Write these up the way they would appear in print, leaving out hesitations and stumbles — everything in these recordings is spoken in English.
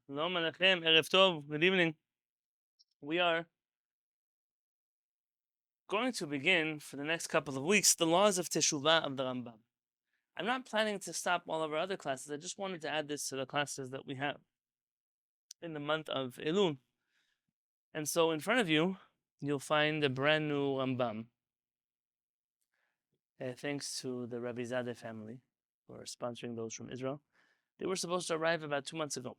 Shalom Alechem, Erev Tov, good evening. We are going to begin for the next couple of weeks the laws of Teshuvah of the Rambam. I'm not planning to stop all of our other classes. I just wanted to add this to the classes that we have in the month of Elul. And so in front of you, you'll find a brand new Rambam. Thanks to the Rabbi Zadeh family for sponsoring those from Israel. They were supposed to arrive about 2 months ago.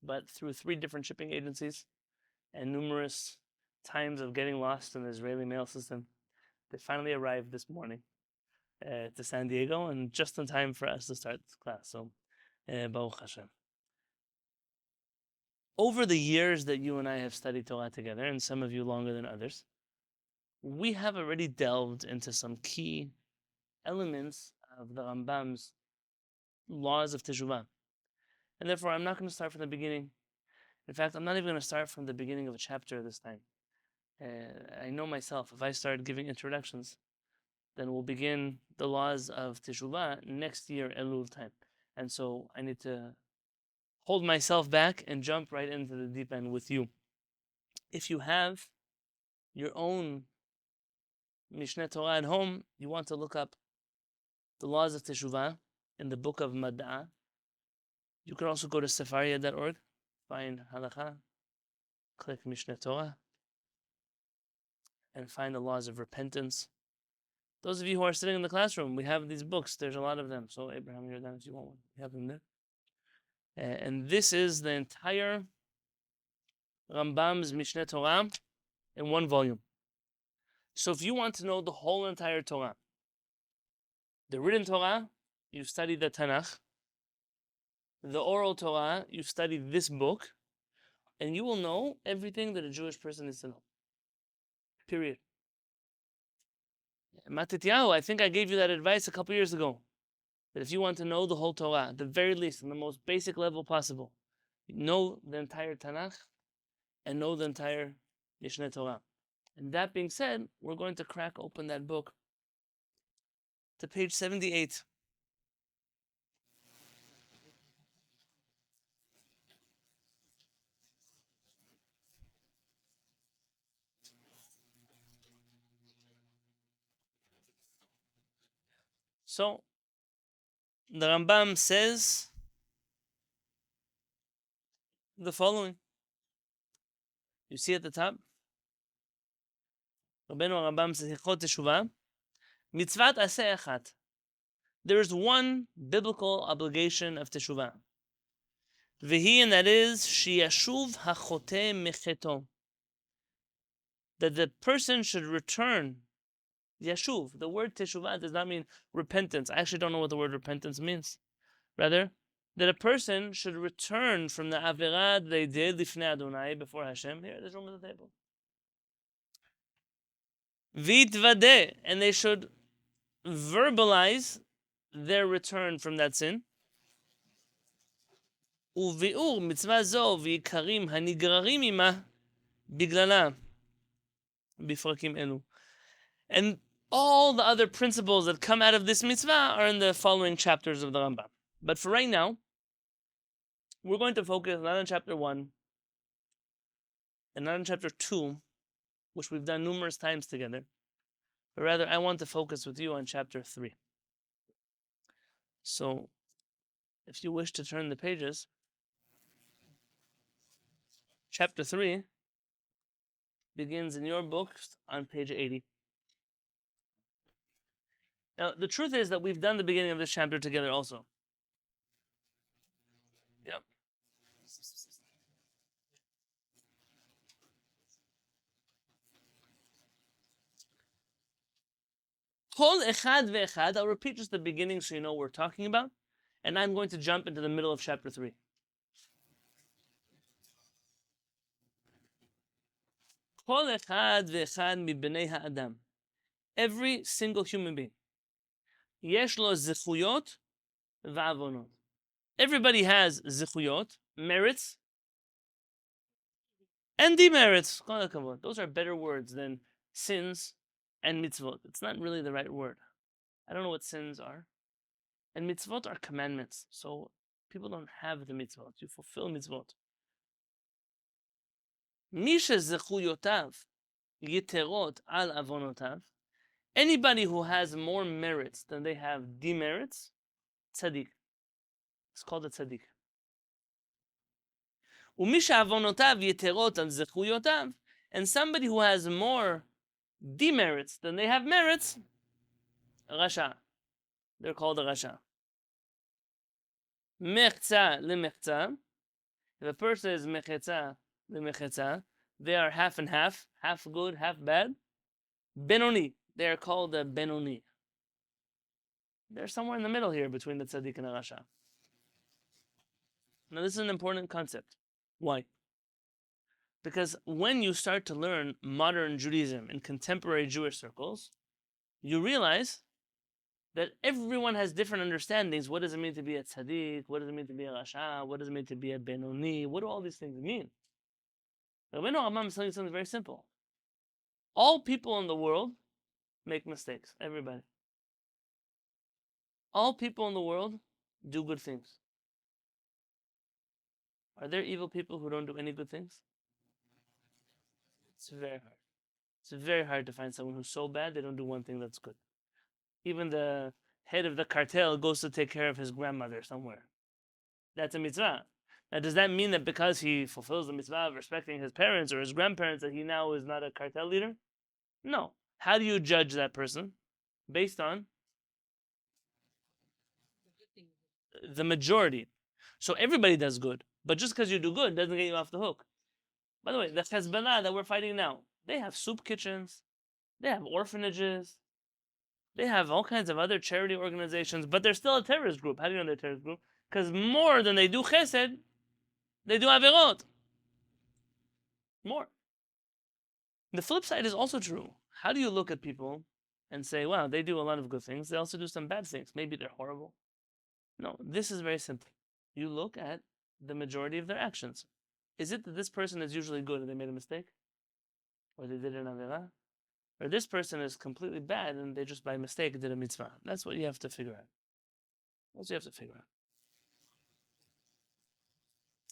But through 3 different shipping agencies and numerous times of getting lost in the Israeli mail system, they finally arrived this morning to San Diego, and just in time for us to start this class. So, Baruch Hashem. Over the years that you and I have studied Torah together, and some of you longer than others, we have already delved into some key elements of the Rambam's laws of Teshuvah. And therefore, I'm not going to start from the beginning. In fact, I'm not even going to start from the beginning of a chapter this time. I know myself, if I start giving introductions, then we'll begin the laws of Teshuvah next year, Elul time. And so I need to hold myself back and jump right into the deep end with you. If you have your own Mishneh Torah at home, you want to look up the laws of Teshuvah in the book of Mad'ah. You can also go to sefaria.org, find Halakha, click Mishneh Torah, and find the laws of repentance. Those of you who are sitting in the classroom, we have these books. There's a lot of them. So Abraham, you're down if you want one. We have them there. And this is the entire Rambam's Mishneh Torah in one volume. So if you want to know the whole entire Torah, the written Torah, you study the Tanakh. The oral Torah, you study this book, and you will know everything that a Jewish person needs to know. Period. Matityahu, I think I gave you that advice a couple years ago. That if you want to know the whole Torah, at the very least, on the most basic level possible, know the entire Tanakh and know the entire Mishneh Torah. And that being said, we're going to crack open that book to page 78. So, the Rambam says the following. You see at the top? Rabbenu HaRambam says, Hilchot Teshuvah, Mitzvat Aseh Echat. There is one biblical obligation of Teshuvah. V'hi, and that is, Shiyashuv HaChoteh Mecheto. That the person should return. Yashuv. The word Teshuvah does not mean repentance. I actually don't know what the word repentance means. Rather, that a person should return from the Avirah they did Lifnei Adonai, before Hashem. Here, there's room at the table. Vitvadeh, and they should verbalize their return from that sin. Uvi'ur mitzvah zo v'ikarim hanigrarim imah biglala bifrakim elu. And all the other principles that come out of this mitzvah are in the following chapters of the Rambam. But for right now, we're going to focus not on chapter 1 and not on chapter 2, which we've done numerous times together, but rather I want to focus with you on chapter 3. So, if you wish to turn the pages, chapter 3 begins in your books on page 80. Now, the truth is that we've done the beginning of this chapter together also. Yep. Kol echad ve'echad, I'll repeat just the beginning so you know what we're talking about, and I'm going to jump into the middle of chapter 3. Kol echad ve'echad mibnei ha'adam. Every single human being. Yesh lo zichuyot va'avonot. Everybody has zichuyot, merits, and demerits. Those are better words than sins and mitzvot. It's not really the right word. I don't know what sins are. And mitzvot are commandments. So People don't have the mitzvot. You fulfill mitzvot. מי שזכויותיו יתרות על עוונותיו, anybody who has more merits than they have demerits, tzaddik. It's called a tzaddik. ומי שעוונותיו יתרות על זכויותיו, and somebody who has more demerits than they have merits, rasha. They're called a rasha. Mechza lemechza. If a person is mechetza lemechetza, they are half and half good, half bad. Benoni. They are called a benoni. They're somewhere in the middle here between the tzaddik and the rasha. Now this is an important concept. Why? Because when you start to learn modern Judaism in contemporary Jewish circles, you realize that everyone has different understandings. What does it mean to be a tzaddik? What does it mean to be a rasha? What does it mean to be a benoni? What do all these things mean? Rabbenu HaRambam is telling you something very simple. All people in the world make mistakes. Everybody. All people in the world do good things. Are there evil people who don't do any good things? It's very hard. It's very hard to find someone who's so bad they don't do one thing that's good. Even the head of the cartel goes to take care of his grandmother somewhere. That's a mitzvah. Now, does that mean that because he fulfills the mitzvah of respecting his parents or his grandparents that he now is not a cartel leader? No. How do you judge that person? Based on the majority. So everybody does good. But just because you do good doesn't get you off the hook. By the way, the Hezbollah that we're fighting now, they have soup kitchens, they have orphanages, they have all kinds of other charity organizations, but they're still a terrorist group. How do you know they're a terrorist group? Because more than they do chesed, they do averot. More. The flip side is also true. How do you look at people and say, wow, they do a lot of good things, they also do some bad things. Maybe they're horrible. No, this is very simple. You look at the majority of their actions. Is it that this person is usually good and they made a mistake? Or they did an averah? Or this person is completely bad and they just by mistake did a mitzvah? That's what you have to figure out. That's what you have to figure out.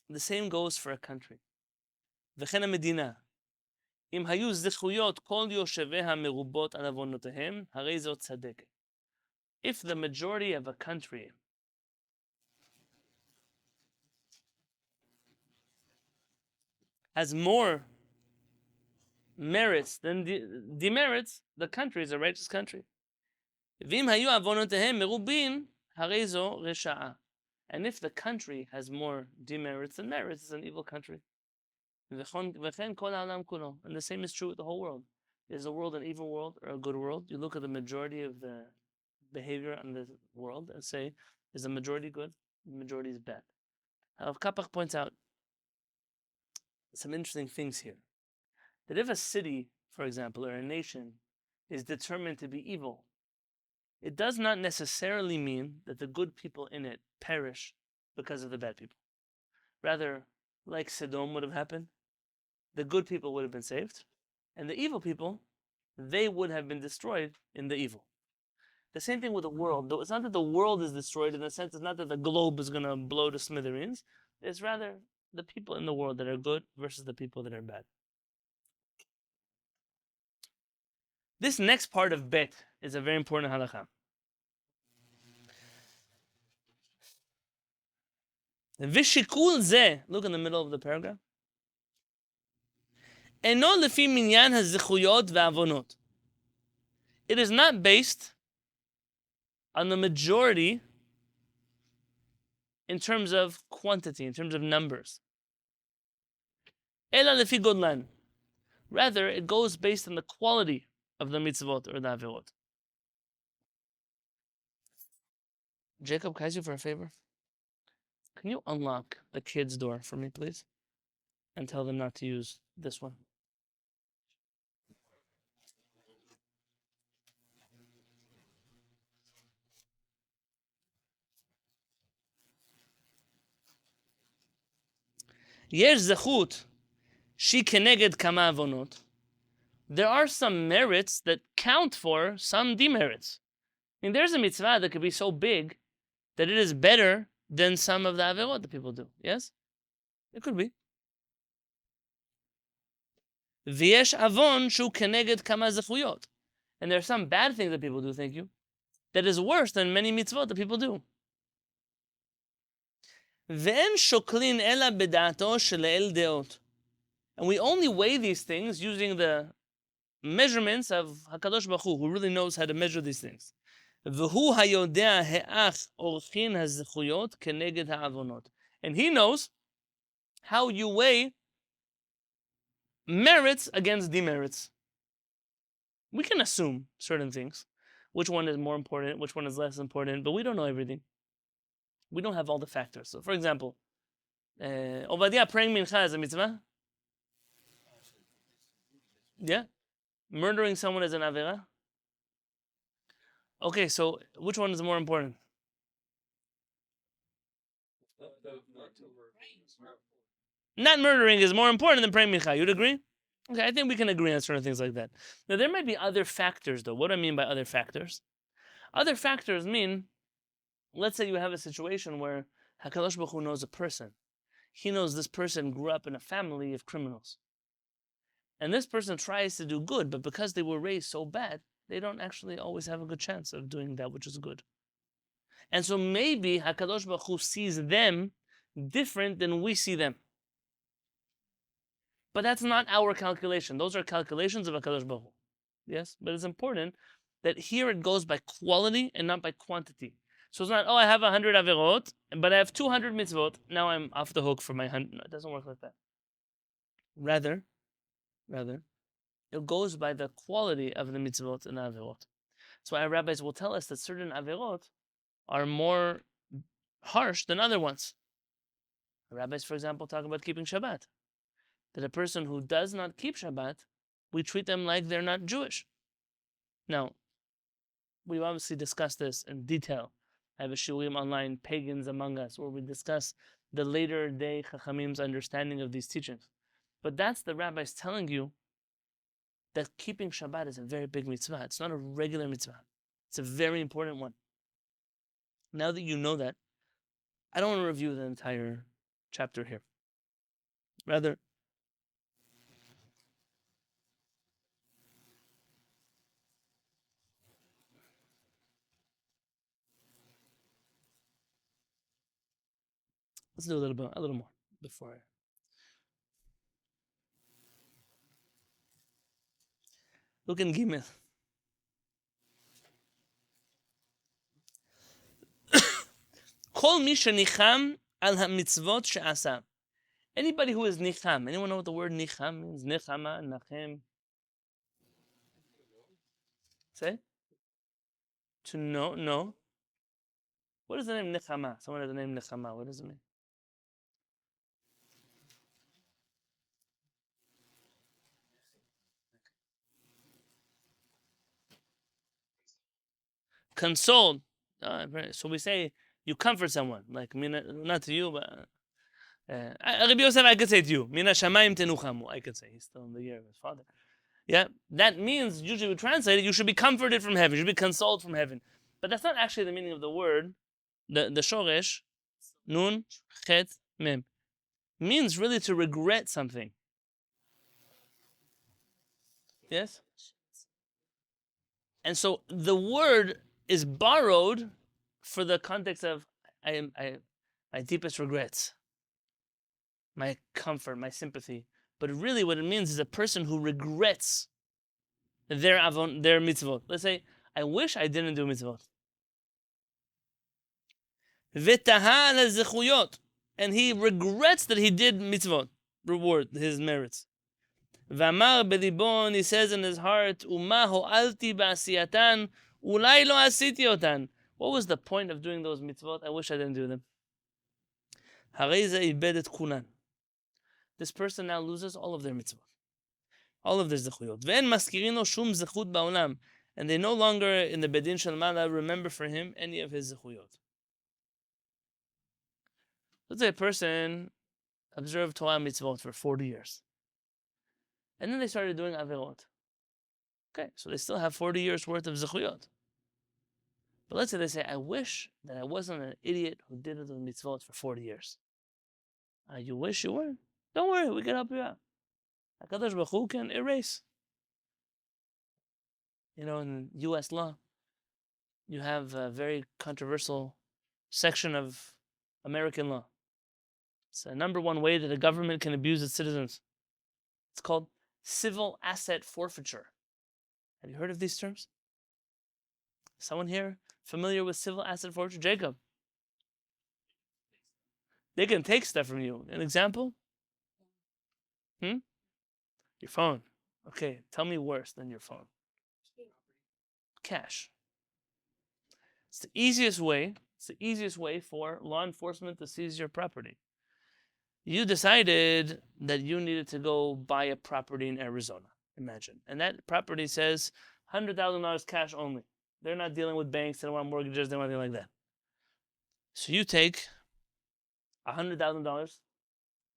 The same goes for a country. וכן המדינה. אם היו זכויות כל יושביה מרובות על עוונותיהם, הרי זאת צדקת. If the majority of a country has more merits than demerits, the country is a righteous country. ואם היו עוונותיהם מרובים, הרי זו רשעה. And if the country has more demerits than merits, it's an evil country. וכן כל העולם כולו. And the same is true with the whole world. Is the world an evil world or a good world? You look at the majority of the behavior in the world and say, is the majority good? The majority is bad. Rav Kapach points out some interesting things here. That if a city, for example, or a nation is determined to be evil, it does not necessarily mean that the good people in it perish because of the bad people. Rather, like Sodom would have happened, the good people would have been saved, and the evil people, they would have been destroyed in the evil. The same thing with the world. Though it's not that the world is destroyed in the sense, it's not that the globe is going to blow to smithereens. It's rather the people in the world that are good versus the people that are bad. This next part of Bet is a very important halakha. V'shikul zeh, look in the middle of the paragraph. Eno lefi minyan hazichuyot ve'avonot. It is not based on the majority in terms of quantity, in terms of numbers. Ela lefi godlan. Rather, it goes based on the quality of the mitzvot or the averot. Jacob, can I ask you for a favor? Can you unlock the kids' door for me, please? And tell them not to use this one. Yesh zechut shi keneged kama avonot. There are some merits that count for some demerits. I mean, there's a mitzvah that could be so big that it is better than some of the averot that people do. Yes? It could be. V'yesh avon shu keneged kama zechuyot. And there are some bad things that people do, thank you, that is worse than many mitzvot that people do. Ve'en shoklin ela b'da'ato shele'el deot. And we only weigh these things using the measurements of HaKadosh Baruch Hu, who really knows how to measure these things. V'hu hayodea he'ach orchin hazechuyot keneged ha'avonot. And he knows how you weigh merits against demerits. We can assume certain things, which one is more important, which one is less important, but we don't know everything. We don't have all the factors. So, for example, Obadiah praying mincha is a mitzvah. Yeah, murdering someone is an avera. Okay, so which one is more important? Not murdering is more important than praying mincha. You'd agree? Okay, I think we can agree on certain things like that. Now, there might be other factors, though. What do I mean by other factors? Other factors mean, let's say you have a situation where HaKadosh Baruch Hu knows a person. He knows this person grew up in a family of criminals. And this person tries to do good, but because they were raised so bad, they don't actually always have a good chance of doing that which is good. And so maybe HaKadosh Baruch Hu sees them different than we see them. But that's not our calculation. Those are calculations of HaKadosh Baruch Hu. Yes? But it's important that here it goes by quality and not by quantity. So it's not, I have 100 averot, but I have 200 mitzvot. Now I'm off the hook for my 100. No, it doesn't work like that. Rather, it goes by the quality of the mitzvot and the averot. That's why our rabbis will tell us that certain averot are more harsh than other ones. The rabbis, for example, talk about keeping Shabbat. That a person who does not keep Shabbat, we treat them like they're not Jewish. Now, we've obviously discussed this in detail. I have a shiurim online, Pagans Among Us, where we discuss the later day Chachamim's understanding of these teachings. But that's the rabbis telling you that keeping Shabbat is a very big mitzvah. It's not a regular mitzvah. It's a very important one. Now that you know that, I don't want to review the entire chapter here. Rather, let's do a little more before I... Look in Gimel. Kol mi shenicham al ha-mitzvot she'asa. Anybody who is nicham. Anyone know what the word nicham means? Nichama, nachem. Say? To know? No. What is the name nichama? Someone has the name nichama. What does it mean? Consoled. So we say you comfort someone, like not to you, but Rabbi Yosef, I could say to you, Min HaShamayim tenuchamu. I could say he's still in the year of his father. Yeah, that means usually we translate it. You should be comforted from heaven. You should be consoled from heaven. But that's not actually the meaning of the word. The shoresh, nun, chet, mem, means really to regret something. Yes. And so the word is borrowed for the context of my deepest regrets, my comfort, my sympathy. But really what it means is a person who regrets their mitzvot. Let's say, I wish I didn't do mitzvot. V'taha lezechuyot. And he regrets that he did mitzvot. Reward his merits. V'amar belibon, he says in his heart, Uma ho'alti ba'asiyatan, ulai lo asiti otan. What was the point of doing those mitzvot? I wish I didn't do them. Harei ze ibed et kulan. This person now loses all of their mitzvot, all of their zechuyot. Ve'en maskirin lo shum zechut ba'olam. And they no longer, in the bedin shel mala, remember for him any of his zechuyot. Let's say a person observed Torah mitzvot for 40 years. And then they started doing averot. Okay, so they still have 40 years worth of zechuyot. But let's say they say, I wish that I wasn't an idiot who did the mitzvot for 40 years. You wish you were? Don't worry, we can help you out. HaKadosh Baruch Hu can erase. In U.S. law, you have a very controversial section of American law. It's the number one way that a government can abuse its citizens. It's called civil asset forfeiture. Have you heard of these terms? Someone here familiar with civil asset forfeiture? Jacob. They can take stuff from you. An example? Your phone. Okay, tell me worse than your phone. Cash. It's the easiest way. It's the easiest way for law enforcement to seize your property. You decided that you needed to go buy a property in Arizona, imagine. And that property says $100,000 cash only. They're not dealing with banks, they don't want mortgages, they don't want anything like that. So you take $100,000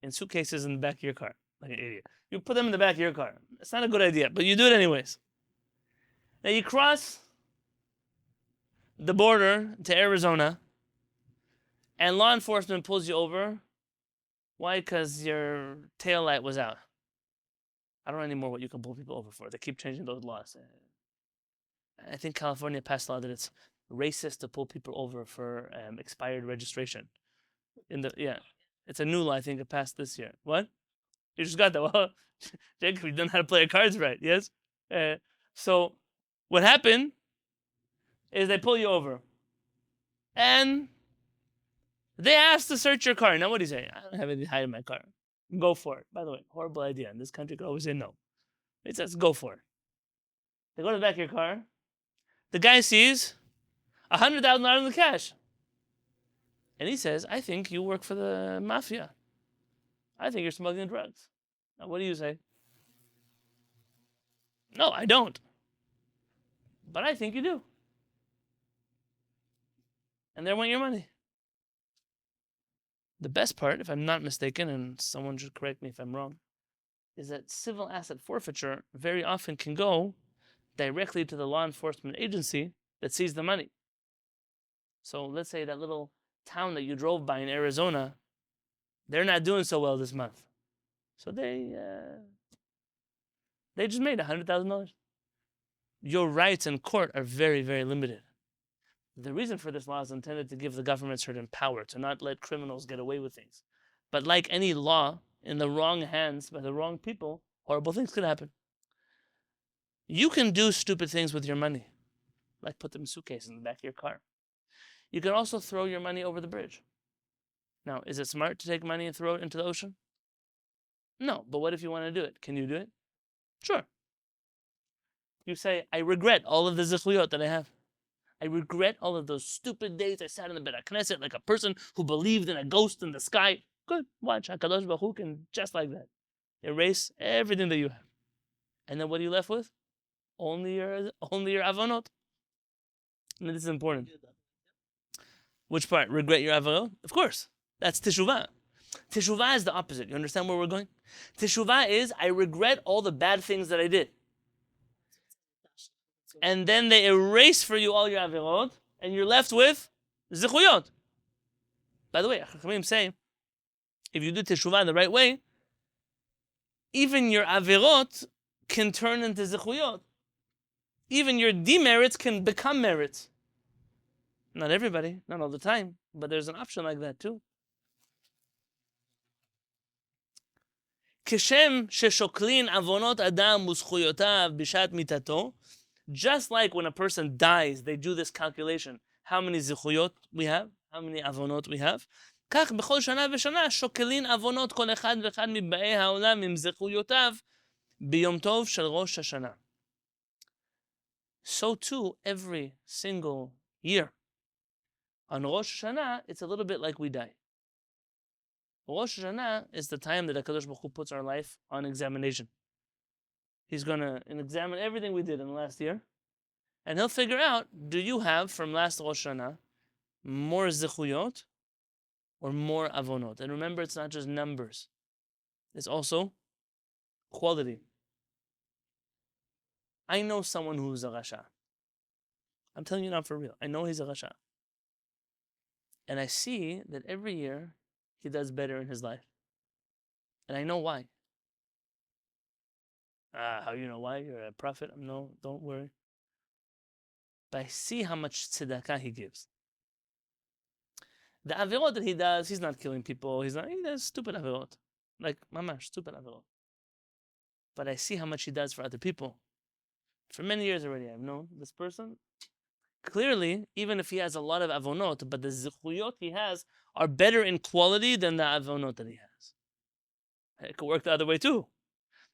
in suitcases in the back of your car, like an idiot. You put them in the back of your car. It's not a good idea, but you do it anyways. Now you cross the border to Arizona, and law enforcement pulls you over. Why? Because your tail light was out. I don't know anymore what you can pull people over for. They keep changing those laws. I think California passed a law that it's racist to pull people over for expired registration. It's a new law. I think it passed this year. What? You just got that? Well, Jacob, you don't know how to play your cards right. Yes. So what happened is they pull you over, and they asked to search your car. Now, what do you say? I don't have anything to hide in my car. Go for it. By the way, horrible idea. In this country, you could always say no. It says go for it. They go to the back of your car. The guy sees $100,000 in the cash. And he says, I think you work for the mafia. I think you're smuggling drugs. Now, what do you say? No, I don't. But I think you do. And there went your money. The best part, if I'm not mistaken, and someone should correct me if I'm wrong, is that civil asset forfeiture very often can go directly to the law enforcement agency that sees the money. So let's say that little town that you drove by in Arizona, they're not doing so well this month. So they just made $100,000. Your rights in court are very, very limited. The reason for this law is intended to give the government certain power, to not let criminals get away with things. But like any law, in the wrong hands by the wrong people, horrible things could happen. You can do stupid things with your money, like put them in suitcases in the back of your car. You can also throw your money over the bridge. Now, is it smart to take money and throw it into the ocean? No, but what if you want to do it? Can you do it? Sure. You say, I regret all of the zichuyot that I have. I regret all of those stupid days I sat in the bed of Knesset like a person who believed in a ghost in the sky. Good. Watch. HaKadosh Baruch Hu can just like that erase everything that you have. And then what are you left with? Only your avonot. And this is important. Which part? Regret your avonot? Of course. That's Teshuvah. Teshuvah is the opposite. You understand where we're going? Teshuvah is, I regret all the bad things that I did. And then they erase for you all your avirot, and you're left with zichuyot. By the way, HaShamayim say, if you do teshuvah the right way, even your avirot can turn into zichuyot. Even your demerits can become merits. Not everybody, not all the time, but there's an option like that too. Kishem sheshoklin avonot adam uzchuyotav bishat mitato. Just like when a person dies, they do this calculation. How many zichuyot we have? How many avonot we have? כך בכל שנה ושנה שוקלין avonot כל אחד ואחד מבאי העולם עם זכויותיו ביום טוב של ראש השנה. So too, every single year. On Rosh Hashanah, it's a little bit like we die. Rosh Hashanah is the time that HaKadosh Baruch Hu puts our life on examination. He's going to examine everything we did in the last year, and he'll figure out, do you have from last Rosh Hashanah more zichuyot or more avonot? And remember, it's not just numbers. It's also quality. I know someone who's a rasha. I'm telling you now for real. I know he's a Rasha. And I see that every year he does better in his life. And I know why. How you know why? You're a prophet? No, don't worry. But I see how much tzedakah he gives. The avirot that he does, he's not killing people. He does stupid avirot. Like, mamash, stupid avirot. But I see how much he does for other people. For many years already, I've known this person. Clearly, even if he has a lot of avonot, but the zichuyot he has are better in quality than the avonot that he has. It could work the other way too.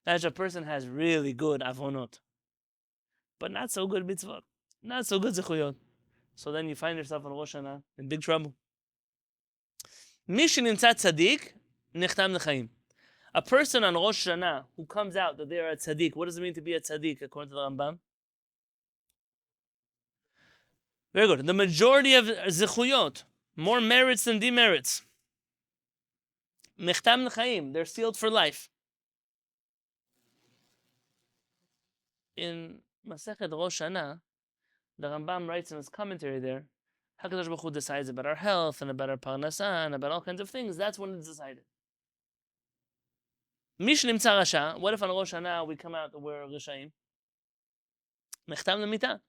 That a person has really good avonot, but not so good mitzvot, not so good zichuyot. So then you find yourself in Rosh Hashanah in big trouble. Mishin nimtzat tzaddik, nechtam l'chaim. A person on Rosh Hashanah who comes out that they are a tzaddik, what does it mean to be a tzaddik according to the Rambam? Very good. The majority of zichuyot, more merits than demerits. Nechtam l'chaim, they're sealed for life. In Masechet Rosh Hashanah, the Rambam writes in his commentary there, HaKadosh Baruch Hu decides about our health and about our parnasah and about all kinds of things. That's when it's decided. Mish nimtza rasha. What if on Rosh Hashanah we come out that we're Rishaim? Nechtam l'mita.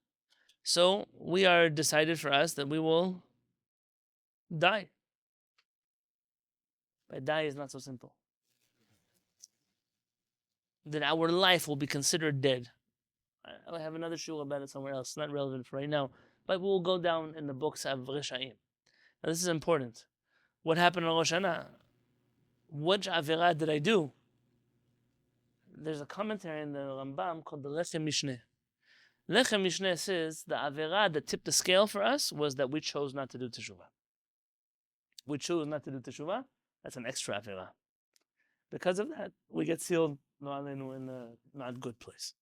So we are decided for us that we will die. But die is not so simple. That our life will be considered dead. I have another shul about it somewhere else. It's not relevant for right now. But we'll go down in the books of Rishaim. Now this is important. What happened on Rosh Hashanah? Which avirah did I do? There's a commentary in the Rambam called the Lechem Mishneh. Lechem Mishneh says the avirah that tipped the scale for us was that we chose not to do Teshuvah. We chose not to do Teshuvah. That's an extra avirah. Because of that, we get sealed in a not good place.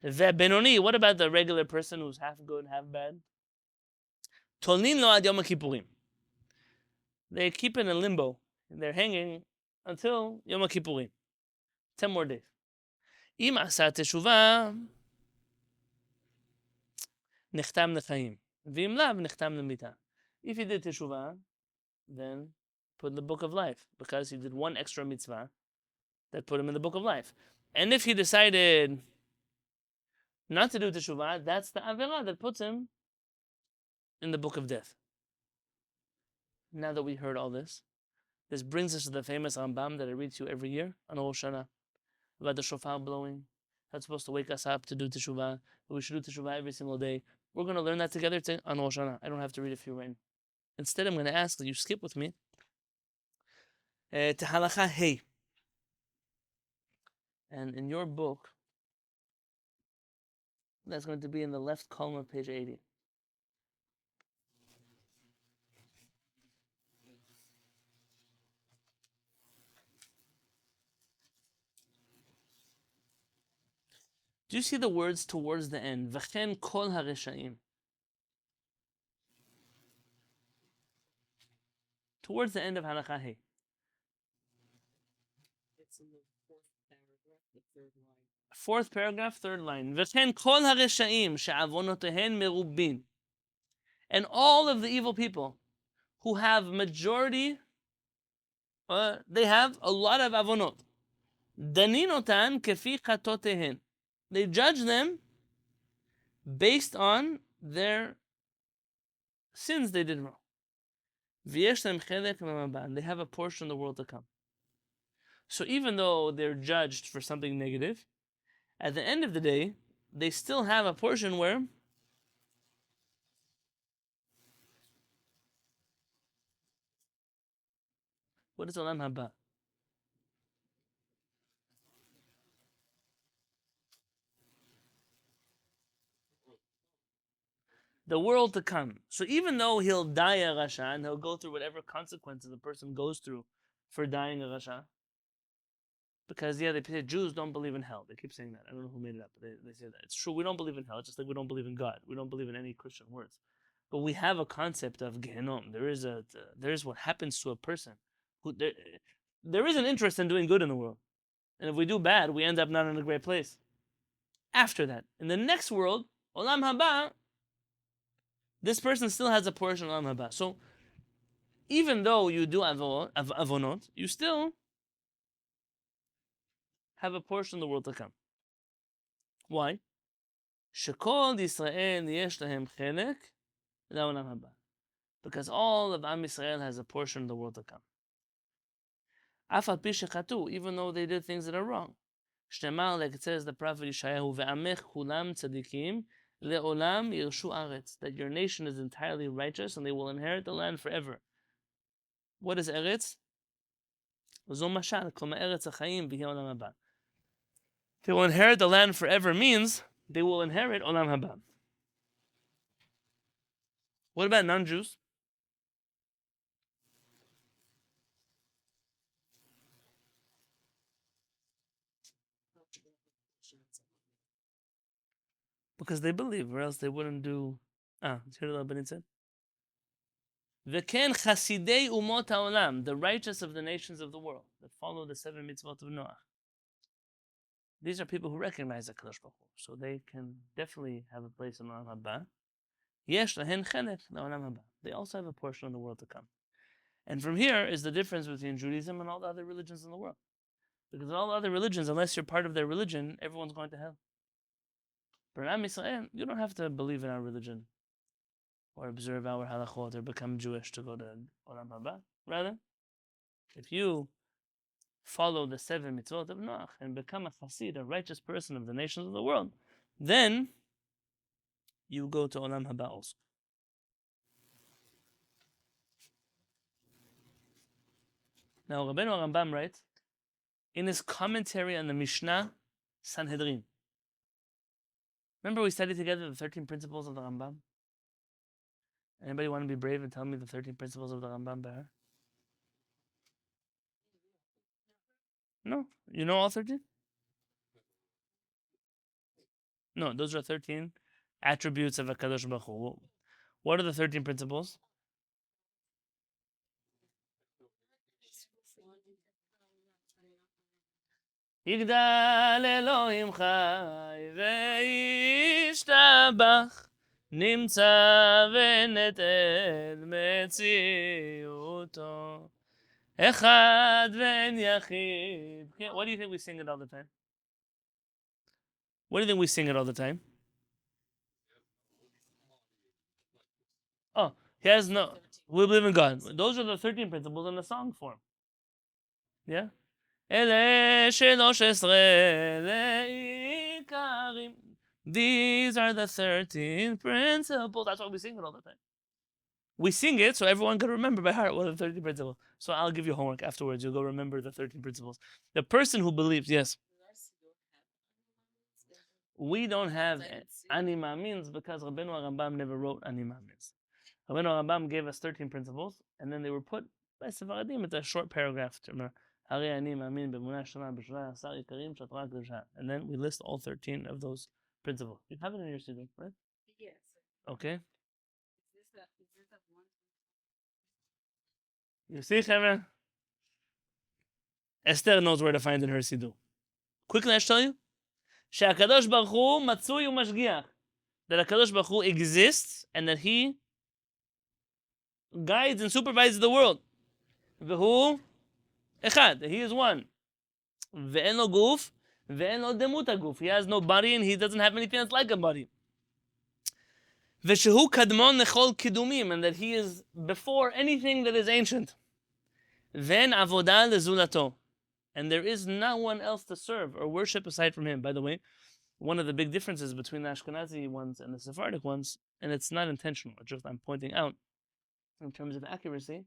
Benoni, what about the regular person who's half good, half bad? Tolnin lo ad Yom Kippurim. They keep it in limbo. They're hanging until Yom Kippurim. 10 more days. Im asa teshuvah, nechtam l'chaim. V'im lav, nechtam l'mita. If he did teshuvah, then put in the book of life, because he did one extra mitzvah that put him in the book of life. And if he decided not to do teshuvah, that's the avirah that puts him in the book of death. Now that we heard all this brings us to the famous Rambam that I read to you every year on Rosh Hashanah, about the shofar blowing. That's supposed to wake us up to do teshuvah. We should do teshuvah every single day. We're going to learn that together on Rosh Hashanah. I don't have to read it for you right now. Instead, I'm going to ask that you skip with me to halacha hey. And in your book, that's going to be in the left column of page 80. Do you see the words towards the end? V'chen kol hareshaim. Towards the end of halacha hey. It's in the fourth paragraph, third line. V'chen kol hareshaim she'avonotohen merubin. And all of the evil people who have majority, they have a lot of avonot. Daninotan kefi chatotehen. They judge them based on their sins they did wrong. V'yesh lehem chelek ma'aban. They have a portion in the world to come. So even though they're judged for something negative, at the end of the day, they still have a portion where what is Olam Haba? The world to come. So even though he'll die a Rasha and he'll go through whatever consequences a person goes through for dying a Rasha, because they say Jews don't believe in hell. They keep saying that. I don't know who made it up, but they say that. It's true, we don't believe in hell, just like we don't believe in God. We don't believe in any Christian words. But we have a concept of Gehenom. There is what happens to a person. There is an interest in doing good in the world. And if we do bad, we end up not in a great place. After that, in the next world, Olam haba, this person still has a portion of Olam haba. So even though you do avonot, you still have a portion of the world to come. Why? Shekol Yisrael yesh lahem chelek le'olam haba. Because all of Am Yisrael has a portion of the world to come. Af al pi shechatu, even though they did things that are wrong. Shnemar, like it says the prophet Yeshayahu, ve'amech kulam tzadikim le'olam yirshu aretz, that your nation is entirely righteous and they will inherit the land forever. What is eretz? Zo mashal, kol ma'eretz ha'chaim v'hi olam haba. They will inherit the land forever means they will inherit olam haba. What about non-Jews? Because they believe, or else they wouldn't do. Hear what Rabbi said? V'ken chasidei umot haolam, the righteous of the nations of the world, that follow the 7 mitzvot of Noah. These are people who recognize the Kadosh Baruch Hu, so they can definitely have a place in Olam Haba. Yesh lahen chenek le'olam haba. They also have a portion of the world to come. And from here is the difference between Judaism and all the other religions in the world. Because all the other religions, unless you're part of their religion, everyone's going to hell. But in Am Yisrael, you don't have to believe in our religion or observe our halachot or become Jewish to go to Olam Haba. Rather, if you follow the 7 mitzvot of Noach and become a chassid, a righteous person of the nations of the world, then you go to Olam Haba also. Now, Rabbenu HaRambam writes, in his commentary on the Mishnah, Sanhedrin. Remember we studied together the 13 principles of the Rambam? Anybody want to be brave and tell me the 13 principles of the Rambam Behar? No? You know all 13? No, those are 13 attributes of HaKadosh Baruch Hu. What are the 13 principles? יגדל אלוהים חי וישתבח נמצא ונטל מציאותו אחד ואין יחיד. What do you think we sing it all the time? What do you think we sing it all the time? Oh, he has no. We believe in God. Those are the 13 principles in the song form. Yeah? These are the 13 principles. That's why we sing it all the time. We sing it so everyone can remember by heart what are the 13 principles. So I'll give you homework afterwards. You'll go remember the 13 principles. The person who believes, yes. We don't have Ani Ma'amins because Rabbenu HaRambam never wrote Ani Ma'amins. Rabbenu HaRambam gave us 13 principles, and then they were put by Sephardim. It's a short paragraph. And then we list all 13 of those principles. You have it in your siddur, right? Yes. Okay. You see, Chevra? Esther knows where to find in her siddur. Quickly, I should tell you. שהקדוש ברוך הוא מצוי ומשגיח. That הקדוש ברוך הוא exists and that he guides and supervises the world. והוא אחד, he is one. ואין לו גוף, ואין לו דמות הגוף. He has no body and he doesn't have anything that's like a body. ושהוא קדמון לכל קידומים, and that he is before anything that is ancient. ואין עבודה לזולתו. And there is no one else to serve or worship aside from him. By the way, one of the big differences between the Ashkenazi ones and the Sephardic ones, and it's not intentional, it's just I'm pointing out, in terms of accuracy,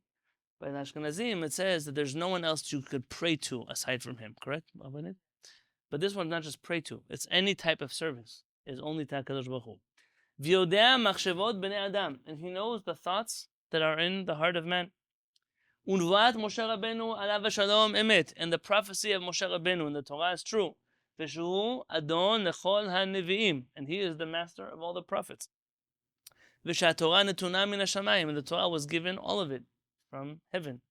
by the Ashkenazim, it says that there's no one else you could pray to aside from him, correct? But this one's not just pray to, it's any type of service. It's only to HaKadosh Baruch Hu. V'yodea machshavot b'nei Adam, and he knows the thoughts that are in the heart of man. Unvat Moshe Rabbenu alav shalom emet, and the prophecy of Moshe Rabbenu in the Torah is true. V'shu adon lechol haneviim, and he is the master of all the prophets. V'shatorah netuna min HaShamayim, and the Torah was given all of it from heaven.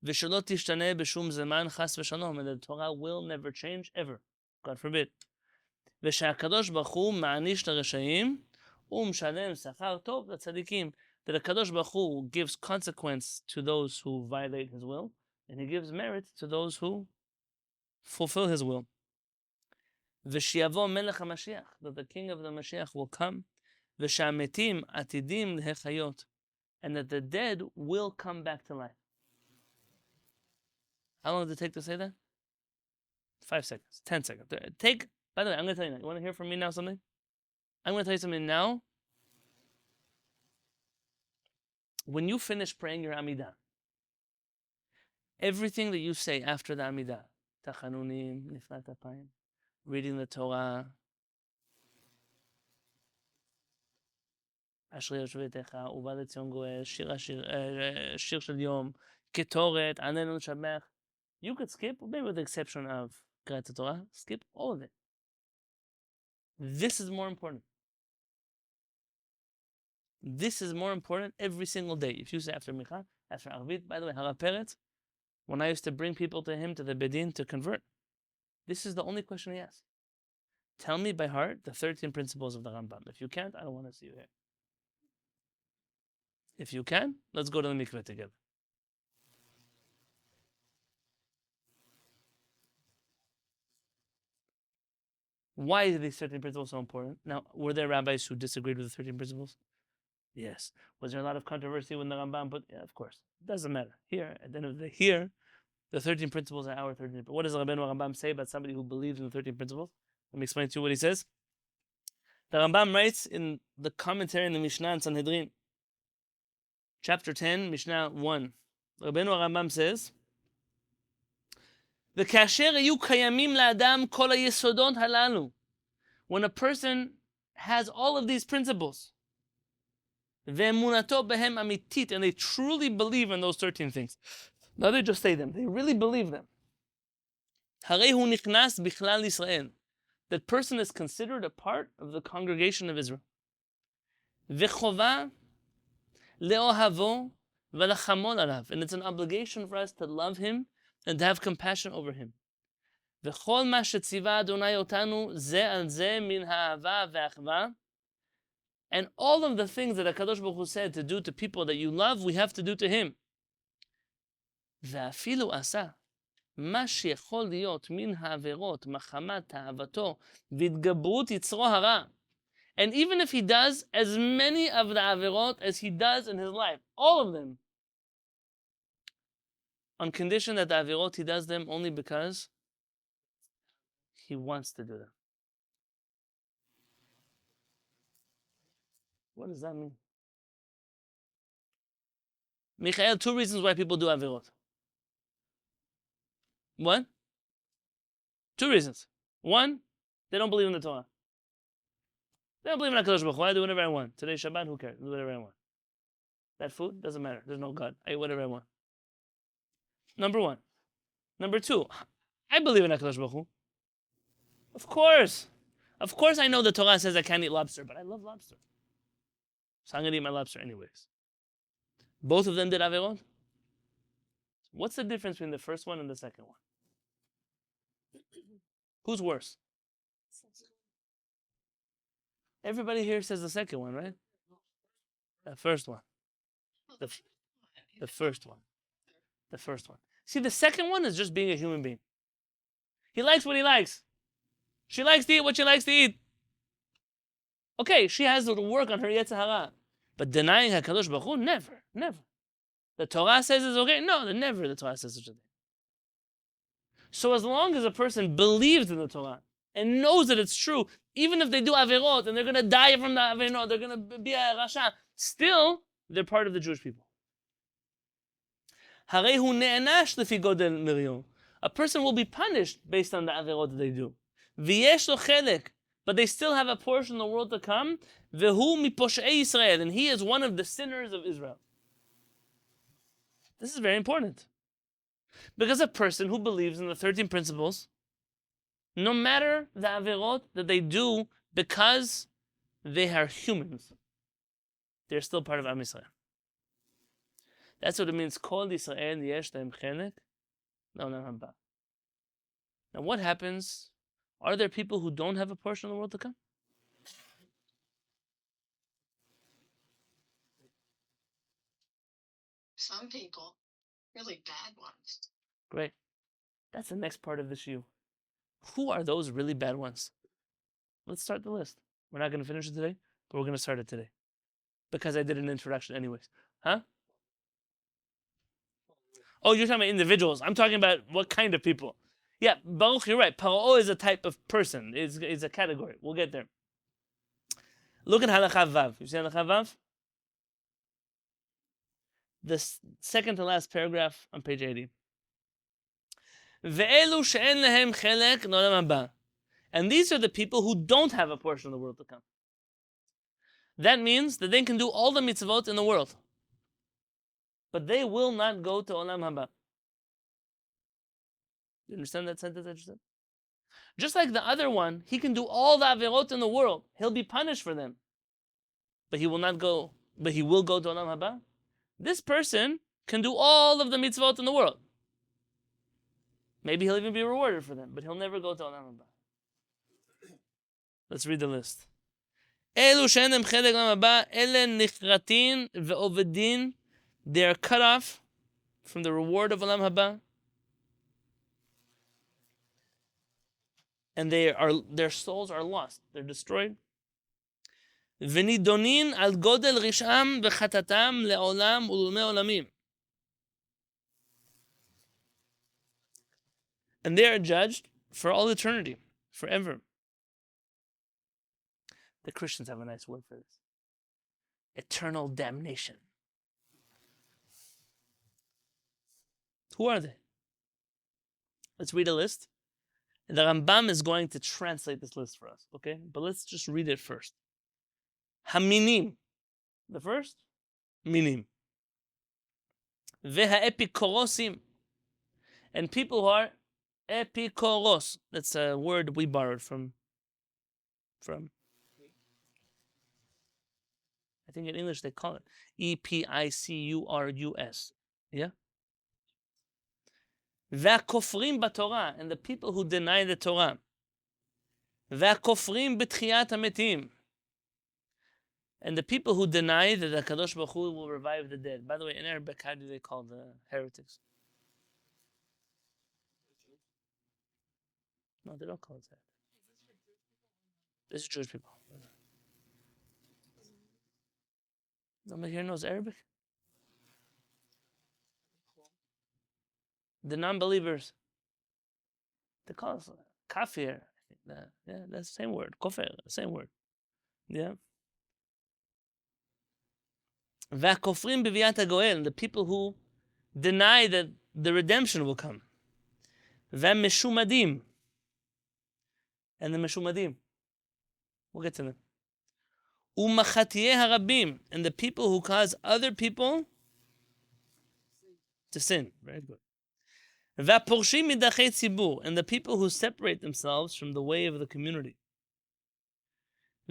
V'shalot tishtaneh b'shum zeman chas v'shalom, and the Torah will never change ever, God forbid. V'shakadosh baruch hu ma'anish l'reshaim Shalem Sachar Tov Tzadikim. That HaKadosh Baruch Hu gives consequence to those who violate His will, and He gives merit to those who fulfill His will. V'shiavo Melech HaMashiach, that the King of the Mashiach will come. V'shametim atidim lehechayot, and that the dead will come back to life. How long did it take to say that? 5 seconds, 10 seconds. By the way, I'm going to tell you now. You want to hear from me now something? I'm going to tell you something now. When you finish praying your Amidah, everything that you say after the Amidah, Tachanunim, Niflat Apayim, reading the Torah, Ashri Yoshvetecha, Uva Letzion Goel, Shir Shel Yom, Ketoret, Anenu Shabach. You could skip, maybe with the exception of Kriyat Torah, skip all of it. This is more important. This is more important every single day. If you say after Micha, after Arvit, by the way, Harav Peretz, when I used to bring people to him, to the Bedin, to convert, this is the only question he asked. Tell me by heart the 13 principles of the Rambam. If you can't, I don't want to see you here. If you can, let's go to the mikveh together. Why are these 13 principles so important? Now, were there rabbis who disagreed with the 13 principles? Yes. Was there a lot of controversy when the Rambam put? Yeah, of course. It doesn't matter. Here, at the end of the day, here, the 13 principles are our 13. What does Rabbenu Rambam say about somebody who believes in the 13 principles? Let me explain to you what he says. The Rambam writes in the commentary in the Mishnah in Sanhedrin, chapter 10, Mishnah 1. Rabbenu Rambam says, וכאשר יהיו קיימים לאדם כל היסודות הללו, when a person has all of these principles, ואמונתו בהם אמיתית, and they truly believe in those 13 things. Now they just say them, they really believe them. הרי הוא נכנס בכלל ישראל. That person is considered a part of the congregation of Israel. וחובה לאוהבו ולחמול עליו. And it's an obligation for us to love him and to have compassion over him. וכל מה שציווה אדוני אותנו זה על זה מן האהבה והאחווה. And all of the things that HaKadosh Baruch Hu said to do to people that you love, we have to do to him. ואפילו עשה מה שיכול להיות מן העבירות מחמת אהבתו והתגברות יצרו הרע. And even if he does as many of the avirot as he does in his life, all of them, on condition that the avirot he does them only because he wants to do them. What does that mean? Michael, 2 reasons why people do avirot. What? 2 reasons. 1, they don't believe in the Torah. They don't believe in HaKadosh Baruch Hu. I do whatever I want. Today's Shabbat, who cares? I do whatever I want. That food doesn't matter. There's no God. I eat whatever I want. Number 1. Number 2, I believe in HaKadosh Baruch Hu. Of course. Of course I know the Torah says I can't eat lobster, but I love lobster. So I'm going to eat my lobster anyways. Both of them did averot. What's the difference between the first one and the second one? Who's worse? Everybody here says the second one, right? The first one. The first one. The first one. See, the second one is just being a human being. He likes what he likes. She likes to eat what she likes to eat. Okay, she has to work on her Yetzer Hara. But denying HaKadosh Baruch Hu, never, never. The Torah says it's okay? No, never the Torah says such a thing. So as long as a person believes in the Torah and knows that it's true, even if they do averot and they're going to die from the averot, they're going to be a rasha, still, they're part of the Jewish people. הרי הוא נענש לפי גודל מריו. A person will be punished based on the averot that they do. ויש לו חלק, but they still have a portion in the world to come. והוא מפושעי ישראל, and he is one of the sinners of Israel. This is very important. Because a person who believes in the 13 principles, no matter the averot that they do because they are humans, they're still part of Am Yisrael. That's what it means, Kol Yisrael yesh lahem chelek le'olam haba. Now what happens? Are there people who don't have a portion of the world to come? some people, really bad ones. Great. That's the next part of the shiur. Who are those really bad ones? Let's start the list. We're not going to finish it today, but we're going to start it today. Because I did an introduction anyways. Huh? Oh, you're talking about individuals. I'm talking about what kind of people. Yeah, Baruch, you're right. Paro is a type of person. It's a category. We'll get there. Look at Halakha Vav. You see Halakha Vav? The second to last paragraph on page 80. Ve'elu she'en lehem chelek no'olam haba. And these are the people who don't have a portion of the world to come. That means that they can do all the mitzvot in the world. But they will not go to Olam Haba. You understand that sentence I just said? Just like the other one, he can do all the averot in the world. He'll be punished for them. But he will not go, but he will go to Olam Haba. This person can do all of the mitzvot in the world. Maybe he'll even be rewarded for them, but he'll never go to Olam Haba. Let's read the list. Elu she'enem chelek Olam Haba, ele nichratin ve'ovedin. They are cut off from the reward of Olam Haba. And their souls are lost. They're destroyed. V'nidonin al godel risham v'chatatam le'olam ulumei olamim. And they are judged for all eternity, forever. The Christians have a nice word for this. Eternal damnation. Who are they? Let's read a list. The Rambam is going to translate this list for us, okay? But let's just read it first. Haminim. The first? Minim. Veha-epikorosim. And people who are epikoros. That's a word we borrowed from. I think in English they call it Epicurus. Yeah? והכופרים בתורה, and the people who deny the Torah. והכופרים בתחיית המתים, and the people who deny that the Kadosh Baruch Hu will revive the dead. By the way, in Arabic, how do they call the heretics? No, they don't call it that. This is Jewish people. Nobody here knows Arabic? The non-believers. They call us kafir. Yeah, that's the same word. Kofir, same word. Yeah. V'akofrim b'viat hagoel, the people who deny that the redemption will come. V'meshumadim, and the meshumadim. We'll get to them. U'machatiyeh harabim, and the people who cause other people to sin. Very good. V'aporshim midachei tzibur, and the people who separate themselves from the way of the community.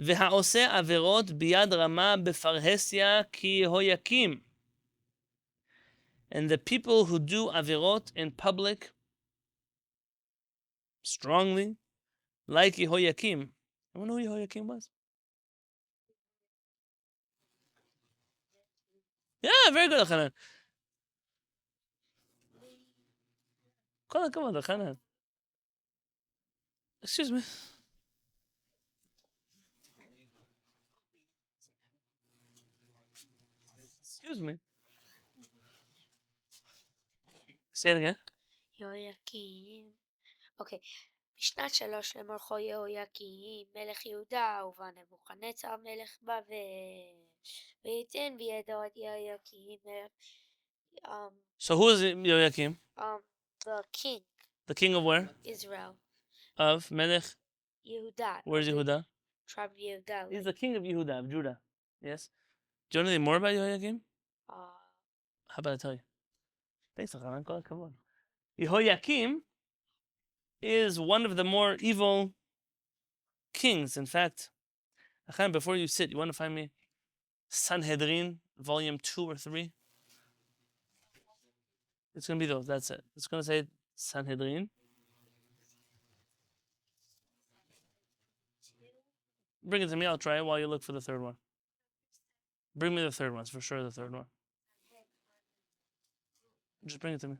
V'ha'oseh averot biyad rama befarhesia ki Yehoyakim, and the people who do averot in public strongly, like Yehoyakim. I wonder who Yehoyakim was. Yeah, very good, Hanan. Come on, Hanan. Excuse me. Excuse me. Say it again. יהויקים. אוקיי. בשנת 3 למלכו יהויקים, מלך יהודה, ובא נבוכדנצר מלך בבל, וייתן בידו את יהויקים מלך. So who is Yehoyakim? The king. The king of where? Israel. Of Melech? Yehuda. Where's Yehuda? Tribe of Yehuda. He's the king of Yehuda, of Judah. Yes. Do you know anything more about Yehoyakim? How about I tell you? Thanks, Hanan. Come on. Yehoyakim is one of the more evil kings. In fact, Hanan, before you sit, you want to find me Sanhedrin, volume 2 or 3? It's going to be those. That's it. It's going to say Sanhedrin. Bring it to me. I'll try it while you look for the third one. Bring me the third one. It's for sure the third one. Just bring it to me.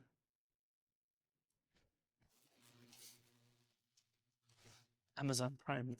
Amazon Prime.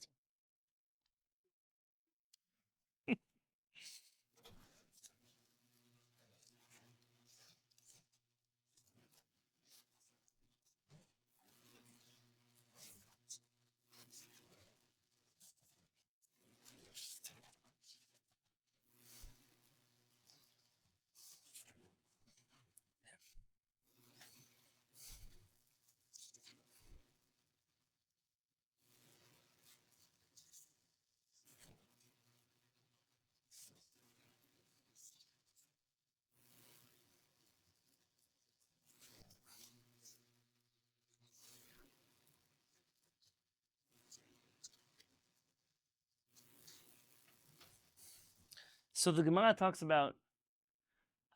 So the Gemara talks about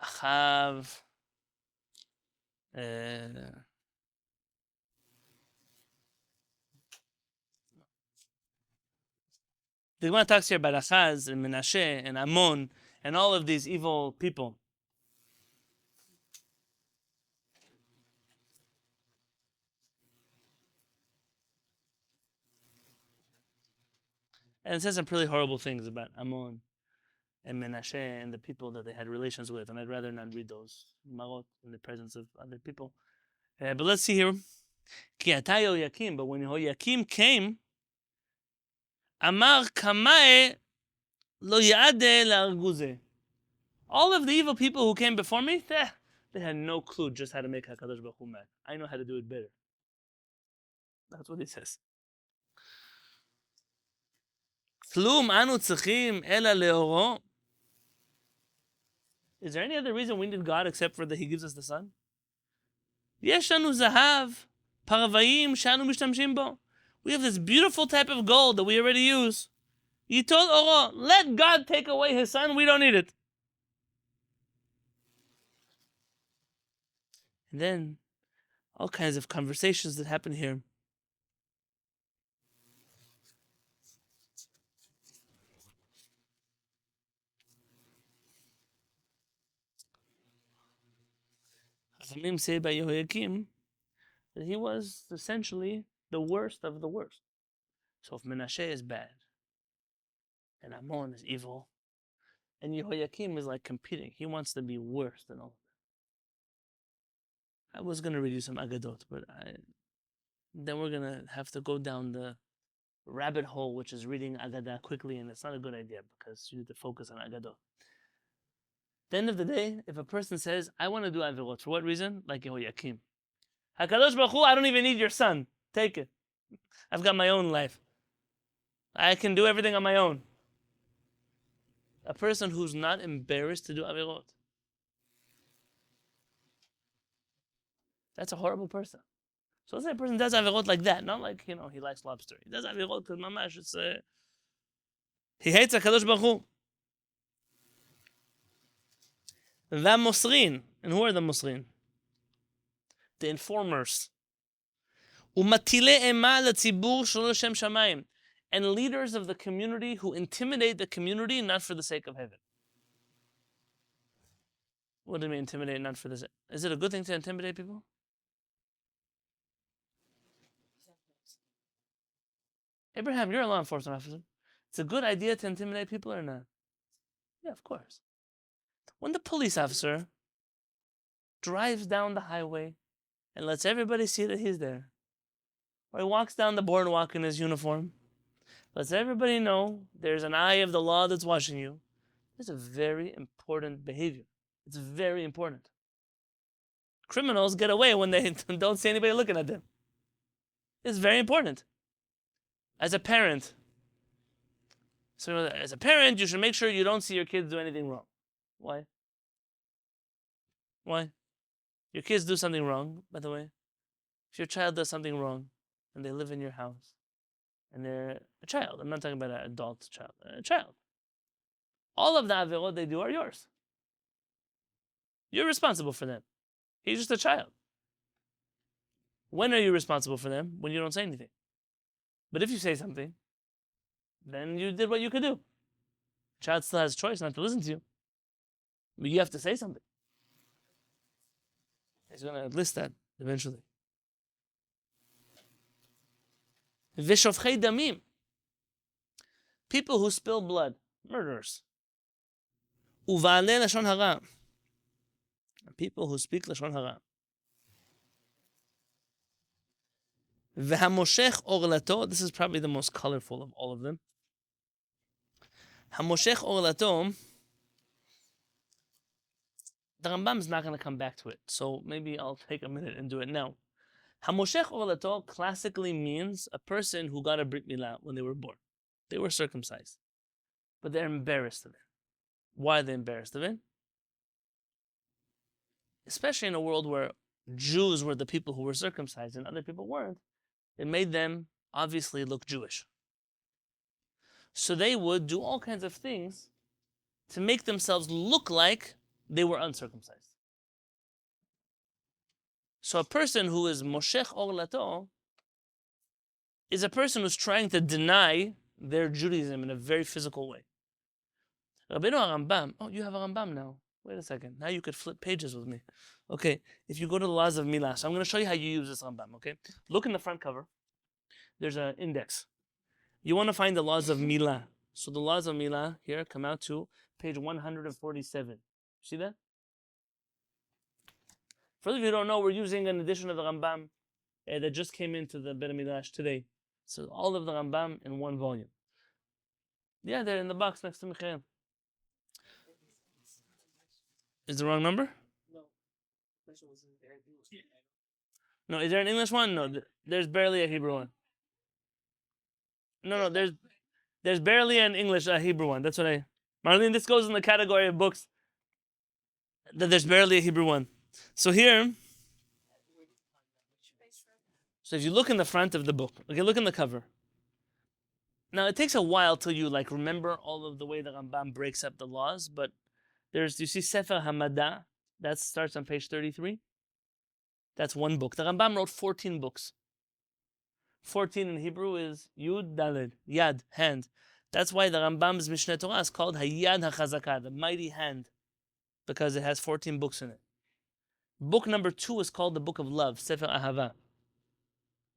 Achav. The Gemara talks here about Achaz and Menashe and Ammon and all of these evil people. And it says some pretty horrible things about Ammon and Menashe and the people that they had relations with. And I'd rather not read those marot in the presence of other people. But let's see here. Ki ata Yehoyakim, but when Yehoyakim came, Amar kamae lo yade la'arguze. All of the evil people who came before me, they had no clue just how to make HaKadosh Baruch Hu mad. I know how to do it better. That's what he says. Klum anu tzachim ela leoro. Is there any other reason we need God except for that He gives us the sun? Yesh lanu zahav paravayim shanu mishtamshim bo. We have this beautiful type of gold that we already use. Yitol oro. Let God take away His sun. We don't need it. And then all kinds of conversations that happen here. Chachamim say by Yehoyakim that he was essentially the worst of the worst. So if Menashe is bad, and Ammon is evil, and Yehoyakim is like competing, he wants to be worse than all of them. I was going to read you some Agadot, but then we're going to have to go down the rabbit hole, which is reading Agadah quickly, and it's not a good idea because you need to focus on Agadot. At the end of the day, if a person says, I want to do Avirot, for what reason? Like Yehoyakim. HaKadosh Baruch Hu, I don't even need your son. Take it. I've got my own life. I can do everything on my own. A person who's not embarrassed to do Avirot, that's a horrible person. So let's say a person does Avirot like that, not like, he likes lobster. He does Avirot because mamash, he hates HaKadosh Baruch Hu. The Mosrin. And who are the Mosrin? The informers. Umatile ema letzibur shelo l'shem shamayim. And leaders of the community who intimidate the community not for the sake of heaven. What do you mean intimidate not for the sake? Is it a good thing to intimidate people? Abraham, you're a law enforcement officer. It's a good idea to intimidate people or not? Yeah, of course. When the police officer drives down the highway and lets everybody see that he's there, or he walks down the boardwalk in his uniform, lets everybody know there's an eye of the law that's watching you, it's a very important behavior. It's very important. Criminals get away when they don't see anybody looking at them. It's very important. As a parent, you should make sure you don't see your kids do anything wrong. Why? Why? Your kids do something wrong, by the way. If your child does something wrong and they live in your house and they're a child, I'm not talking about an adult child, a child. All of the averot they do are yours. You're responsible for them. He's just a child. When are you responsible for them? When you don't say anything. But if you say something, then you did what you could do. Child still has a choice not to listen to you. But you have to say something. He's going to list that eventually. V'shofchei damim. People who spill blood, murderers. Uva'alei lashon hara. People who speak lashon hara. V'hamoshech orlato. This is probably the most colorful of all of them. Hamoshech orlato. The Rambam is not going to come back to it, so maybe I'll take a minute and do it now. Hamoshech orlato classically means a person who got a brit milah when they were born. They were circumcised, but they're embarrassed of it. Why are they embarrassed of it? Especially in a world where Jews were the people who were circumcised and other people weren't, it made them obviously look Jewish. So they would do all kinds of things to make themselves look like they were uncircumcised. So a person who is moshech orlato is a person who's trying to deny their Judaism in a very physical way. Rabbenu HaRambam, oh, you have a Rambam now. Wait a second. Now you could flip pages with me. Okay, if you go to the laws of milah, so I'm going to show you how you use this Rambam, okay? Look in the front cover. There's an index. You want to find the laws of milah. So the laws of milah here come out to page 147. See that? For those of you who don't know, we're using an edition of the Rambam that just came into the Bet Midrash today. So all of the Rambam in one volume. Yeah, they're in the box next to Michael. Is the wrong number? No, is there an English one? No, there's barely a Hebrew one. No, there's barely an English Hebrew one. That's what Marlene, this goes in the category of books that there's barely a Hebrew one. So here, so if you look in the front of the book, okay, look in the cover. Now it takes a while till you remember all of the way the Rambam breaks up the laws, but you see Sefer Hamada, that starts on page 33. That's one book. The Rambam wrote 14 books. 14 in Hebrew is Yud Daled, Yad, hand. That's why the Rambam's Mishneh Torah is called Hayad HaChazakah, the mighty hand, because it has 14 books in it. Book number 2 is called the Book of Love, Sefer Ahava.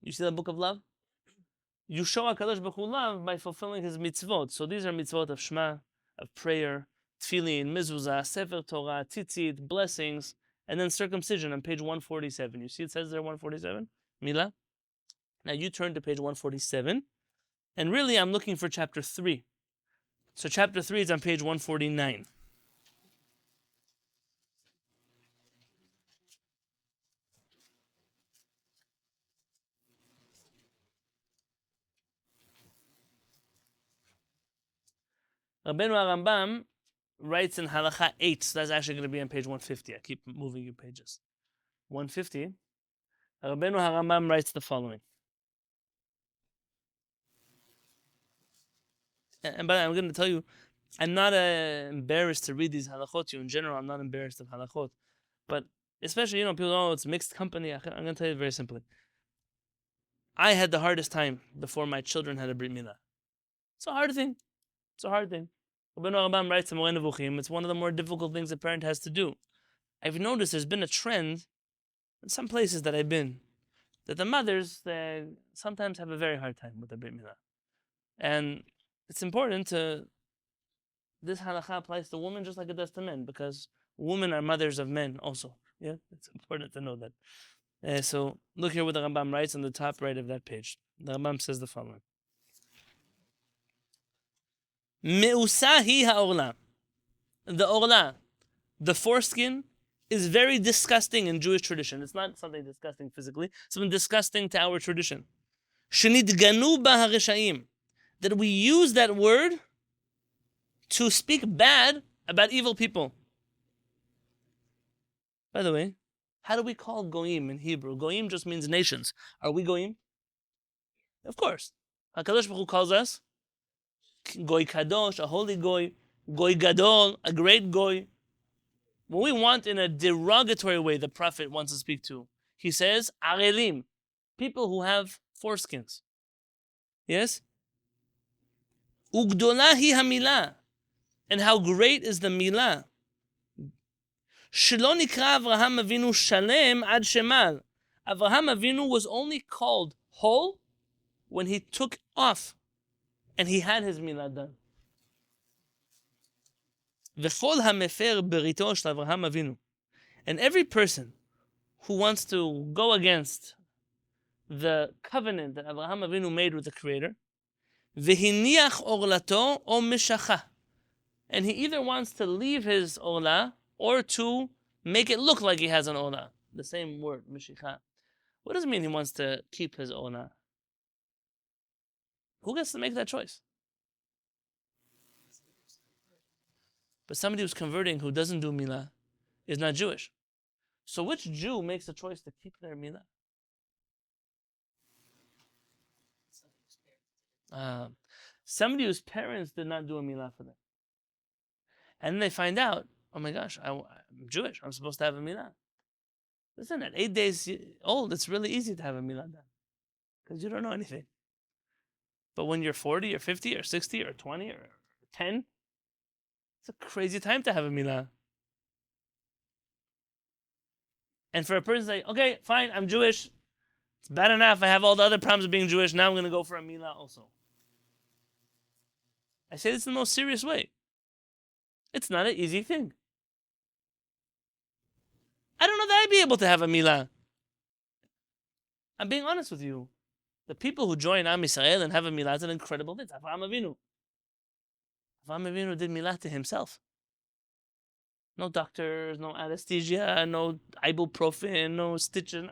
You see the Book of Love? You show HaKadosh Baruch Hu love by fulfilling his mitzvot. So these are mitzvot of Shema, of prayer, tefillin, mezuzah, Sefer Torah, tzitzit, blessings, and then circumcision on page 147. You see it says there 147? Milah? Now you turn to page 147, and really I'm looking for chapter 3. So chapter 3 is on page 149. Rabbenu HaRambam writes in Halacha 8, so that's actually going to be on page 150. I keep moving you pages. 150, Rabbenu HaRambam writes the following. And by the way, I'm going to tell you, I'm not embarrassed to read these halachot to you. In general, I'm not embarrassed of halachot. But especially, people know it's mixed company. I'm going to tell you very simply. I had the hardest time before my children had a brit milah. It's a hard thing. It's a hard thing. Rabbenu HaRambam writes in Moreh Nevuchim, it's one of the more difficult things a parent has to do. I've noticed there's been a trend in some places that I've been, that the mothers, they sometimes have a very hard time with the brit milah. And it's important this halakha applies to women just like it does to men, because women are mothers of men also. Yeah, it's important to know that. So look here what the Rambam writes on the top right of that page. The Rambam says the following. Me'usahi ha'orla. The orla, the foreskin, is very disgusting in Jewish tradition. It's not something disgusting physically, it's something disgusting to our tradition. Shenidganu ba hareshayim. That we use that word to speak bad about evil people. By the way, how do we call goyim in Hebrew? Goyim just means nations. Are we goyim? Of course. HaKadosh Baruch Hu calls us goy kadosh, a holy goy, goy gadol, a great goy. When we want in a derogatory way the prophet wants to speak to, he says arelim, people who have foreskins. Yes? Ugdola hi hamilah, and how great is the milah. שלא נקרא אברהם אבינו שלם עד שמל. Avraham Avinu was only called whole when he took off and he had his milah done. וכל המפר בריתו של אברהם אבינו. And every person who wants to go against the covenant that Avraham Avinu made with the Creator, והניח עורלתו או משכה. And he either wants to leave his orla or to make it look like he has an orla. The same word, mishicha. What does it mean he wants to keep his orla? Who gets to make that choice? But somebody who's converting who doesn't do milah is not Jewish. So which Jew makes the choice to keep their milah? Somebody whose parents did not do a milah for them. And then they find out, oh my gosh, I'm Jewish. I'm supposed to have a milah. Listen, at 8 days old, it's really easy to have a milah done. Because you don't know anything. But when you're 40 or 50 or 60 or 20 or 10, it's a crazy time to have a milah. And for a person to say, okay, fine, I'm Jewish. It's bad enough. I have all the other problems of being Jewish. Now I'm going to go for a milah also. I say this in the most serious way. It's not an easy thing. I don't know that I'd be able to have a milah. I'm being honest with you. The people who join Am Yisrael and have a milah is an incredible thing. It's Avraham Avinu. Avraham Avinu did milah to himself. No doctors, no anesthesia, no ibuprofen, no stitches.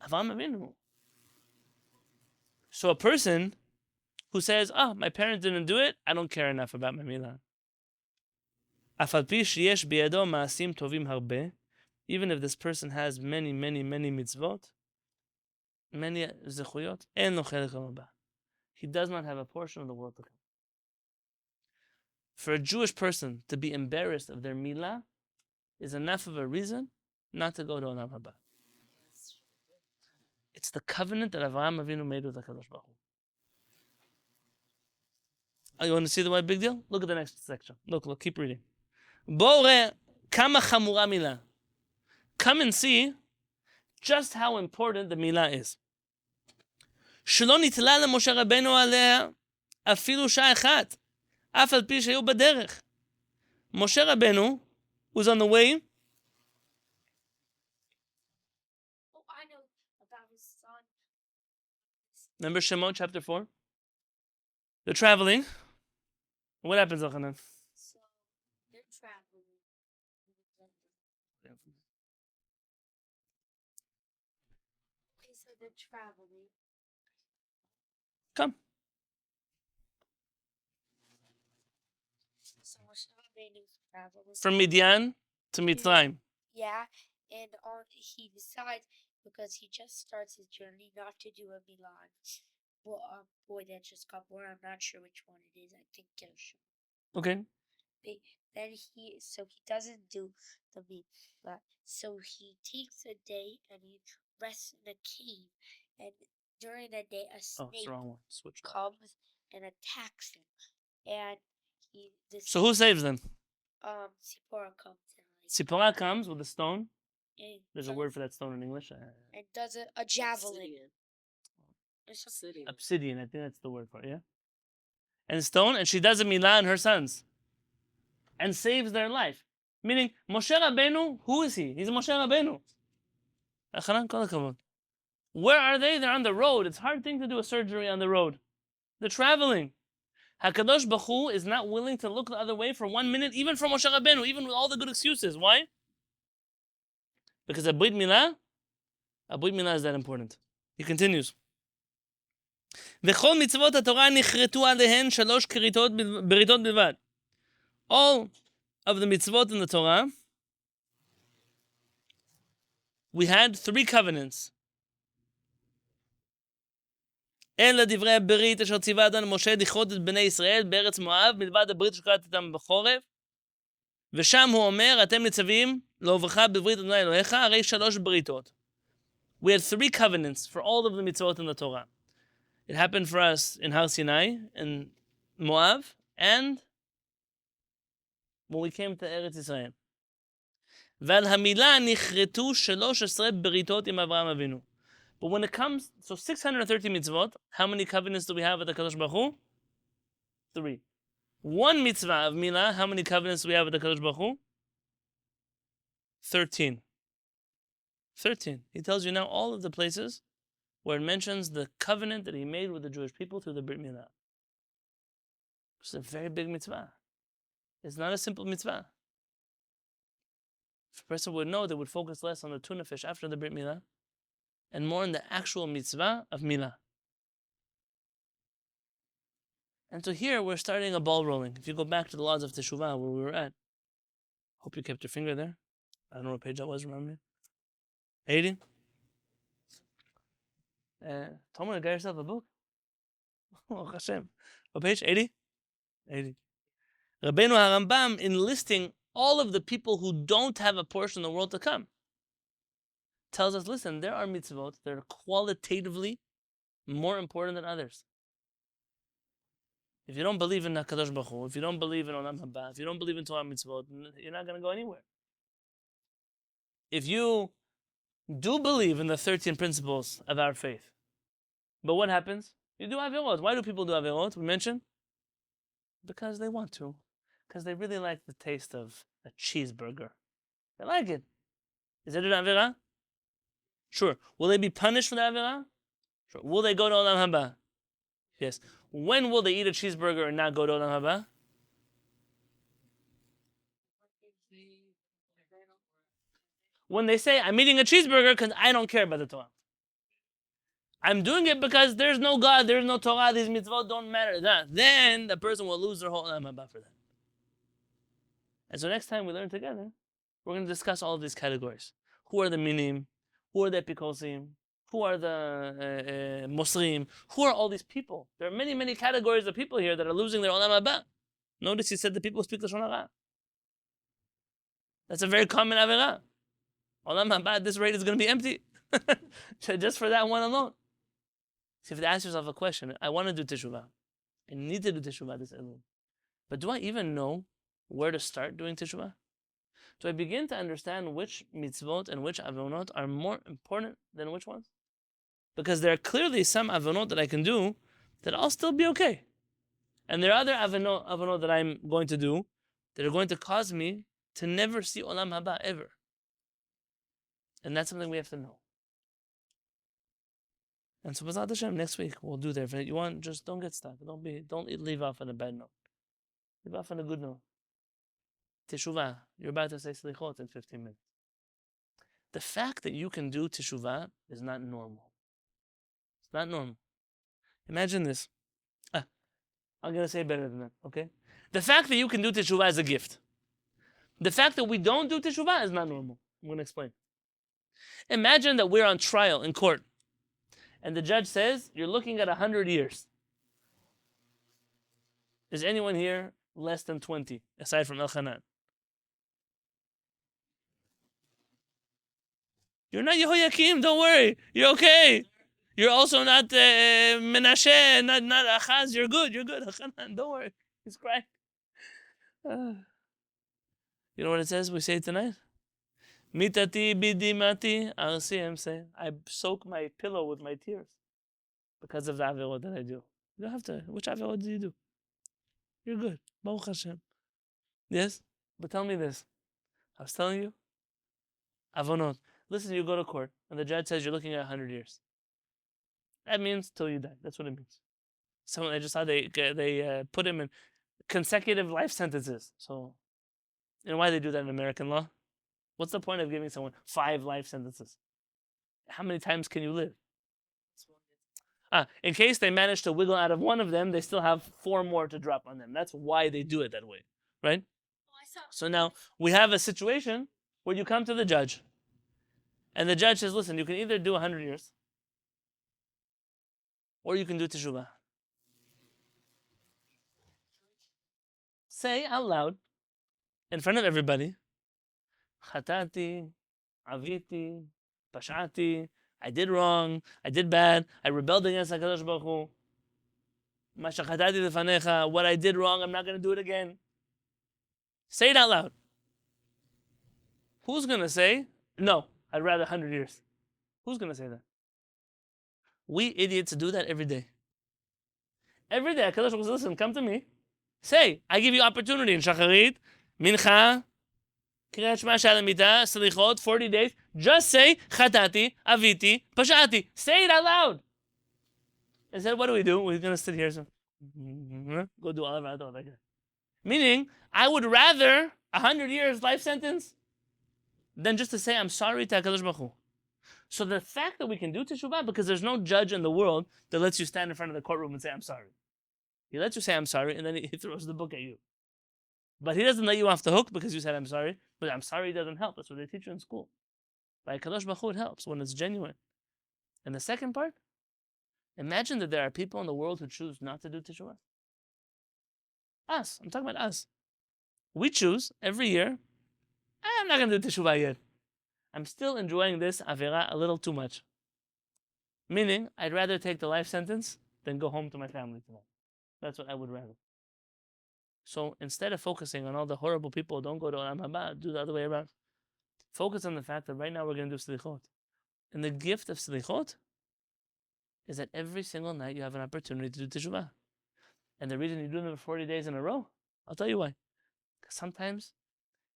Avraham Avinu. So a person who says, my parents didn't do it, I don't care enough about my milah. Even if this person has many, many, many mitzvot, many zechuyot, he does not have a portion of the world to come. For a Jewish person to be embarrassed of their milah is enough of a reason not to go to Olam Haba. It's the covenant that Avraham Avinu made with HaKadosh Baruch Hu. Oh, you want to see the why big deal? Look at the next section. Look, keep reading. Bore kama chamura milah. Come and see just how important the milah is. שלא ניתלה למשה רבנו עליה אפילו שעה אחת, אף על פי שהיו בדרך. Moshe Rabbenu was on the way. Oh, I know about his son. Remember Shemot chapter 4? They're traveling. What happens, Yochanan? So they're traveling. Okay, so they're traveling. Come. So Moshe Rabbeinu's traveling. From Midian to Mitzrayim. Yeah, and he decides, because he just starts his journey, not to do a milah. Well, boy that just got born. I'm not sure which one it is. I think Gershon. Okay. Then he doesn't do the milah. So he takes a day and he rests in a cave. And during the day, a Oh, it's snake the wrong one. Switch. comes and attacks him. And So who saves them? Sipporah comes and Sipporah comes with a stone. and There's a word for that stone in English. and does a javelin. Obsidian, I think that's the word for it, yeah? And stone, and she does a milah on her sons. And saves their life. Meaning, Moshe Rabbenu, who is he? He's Moshe Rabbenu. Where are they? They're on the road. It's a hard thing to do a surgery on the road. They're traveling. HaKadosh Baruch Hu is not willing to look the other way for 1 minute, even for Moshe Rabbenu, even with all the good excuses. Why? Because a Brit Milah is that important. He continues. וכל מצוות התורה נחרטו עליהן 3 בריתות בלבד. All of the mitzvot in the Torah, we had 3 covenants. אלה דברי הברית אשר ציווה אדון משה לכרות את בני ישראל בארץ מואב מלבד הברית שקראת איתם בחורף. ושם הוא אומר, אתם ניצבים לעוברך בברית אדוני אלוהיך, הרי 3 בריתות. We had 3 covenants for all of the mitzvot in the Torah. It happened for us in Har Sinai, in Moab, and when we came to Eretz Yisrael. ועל המילה נכרתו 13 בריתות עם אברהם אבינו. But when it comes, so 630 mitzvot, how many covenants do we have with the Kadosh Baruch Hu? 3. One mitzvah of milah, how many covenants do we have with the Kadosh Baruch Hu? 13. 13. He tells you now all of the places where it mentions the covenant that he made with the Jewish people through the Brit Milah. It's a very big mitzvah. It's not a simple mitzvah. If a person would know, they would focus less on the tuna fish after the Brit Milah and more on the actual mitzvah of milah. And so here we're starting a ball rolling. If you go back to the laws of Teshuvah where we were at, hope you kept your finger there. I don't know what page that was, remember me? 80? Tomer, got yourself a book? Oh, Hashem. What page? 80? 80. Rabbenu HaRambam enlisting all of the people who don't have a portion in the world to come tells us, listen, there are mitzvot that are qualitatively more important than others. If you don't believe in HaKadosh Baruch Hu, if you don't believe in Olam Haba, if you don't believe in Torah mitzvot, you're not going to go anywhere. If you do believe in the 13 principles of our faith, but what happens? You do avirot. Why do people do avirot? We mentioned because they want to, because they really like the taste of a cheeseburger. They like it. Is it an avirah? Sure. Will they be punished for the avirah? Sure. Will they go to Olam Haba? Yes. When will they eat a cheeseburger and not go to Olam Haba? When they say, I'm eating a cheeseburger because I don't care about the Torah. I'm doing it because there's no God, there's no Torah, these mitzvot don't matter. Then the person will lose their whole Olam Haba for that. And so next time we learn together, we're going to discuss all of these categories. Who are the minim? Who are the epikosim? Who are the mosrim? Who are all these people? There are many, many categories of people here that are losing their Olam Haba. Notice he said the people who speak Lashon Hara. That's a very common avirah. Olam Haba at this rate is going to be empty. Just for that one alone. So if you ask yourself a question, I want to do Teshuvah. I need to do Teshuvah this Elul. But do I even know where to start doing Teshuvah? Do I begin to understand which mitzvot and which avonot are more important than which ones? Because there are clearly some avonot that I can do that I'll still be okay. And there are other avonot that I'm going to do that are going to cause me to never see Olam Haba ever. And that's something we have to know. And so, B'ezrat Hashem, next week we'll do that. If you want, just don't get stuck. Don't leave off on a bad note. Leave off on a good note. Teshuvah, you're about to say slichot in 15 minutes. The fact that you can do teshuvah is not normal. It's not normal. Imagine this. I'm going to say it better than that, okay? The fact that you can do teshuvah is a gift. The fact that we don't do teshuvah is not normal. I'm going to explain. Imagine that we're on trial in court, and the judge says, you're looking at 100 years. Is anyone here less than 20, aside from Elchanan? You're not Yehoyakim, don't worry. You're okay. You're also not Menashe, not Achaz. You're good. Elchanan, don't worry. He's crying. You know what it says? We say it tonight? Mitati bidimati arsi. I soak my pillow with my tears because of the avirot that I do. You don't have to. Which avirot do you do? You're good. Baruch Hashem. Yes? But tell me this. I was telling you. Avonot. Listen, you go to court, and the judge says you're looking at 100 years. That means till you die. That's what it means. Someone, I just saw they put him in consecutive life sentences. So, and why they do that in American law? What's the point of giving someone 5 life sentences? How many times can you live? In case they manage to wiggle out of one of them, they still have 4 more to drop on them. That's why they do it that way, right? So now we have a situation where you come to the judge, and the judge says, listen, you can either do 100 years, or you can do teshuvah. Say out loud, in front of everybody, Chatati, Aviti, Pashati, I did wrong, I did bad, I rebelled against HaKadosh Baruch Hu. Ma shachatati lefanecha, what I did wrong, I'm not going to do it again. Say it out loud. Who's going to say, no, I'd rather 100 years? Who's going to say that? We idiots do that every day. Every day, HaKadosh Baruch Hu says, listen, come to me. Say, I give you opportunity in Shacharit, Mincha, Kriyat Shema Shalamita, Salichot, 40 days. Just say, Chatati, Aviti, Pashati. Say it out loud. Instead, what do? We're going to sit here. So, go do all of that. Meaning, I would rather 100 years life sentence than just to say, I'm sorry to HaKadosh Baruch Hu. So the fact that we can do Teshuvah, because there's no judge in the world that lets you stand in front of the courtroom and say, I'm sorry. He lets you say, I'm sorry, and then he throws the book at you. But he doesn't let you off the hook because you said, I'm sorry. But I'm sorry doesn't help. That's what they teach you in school. By HaKadosh Baruch Hu, it helps when it's genuine. And the second part, imagine that there are people in the world who choose not to do Teshuvah. Us. I'm talking about us. We choose every year, I'm not going to do Teshuvah yet. I'm still enjoying this Avera a little too much. Meaning, I'd rather take the life sentence than go home to my family tonight. That's what I would rather. So instead of focusing on all the horrible people who don't go to Olam Haba, do the other way around. Focus on the fact that right now we're going to do Slichot. And the gift of Slichot is that every single night you have an opportunity to do Teshuvah. And the reason you do them for 40 days in a row, I'll tell you why. Because sometimes,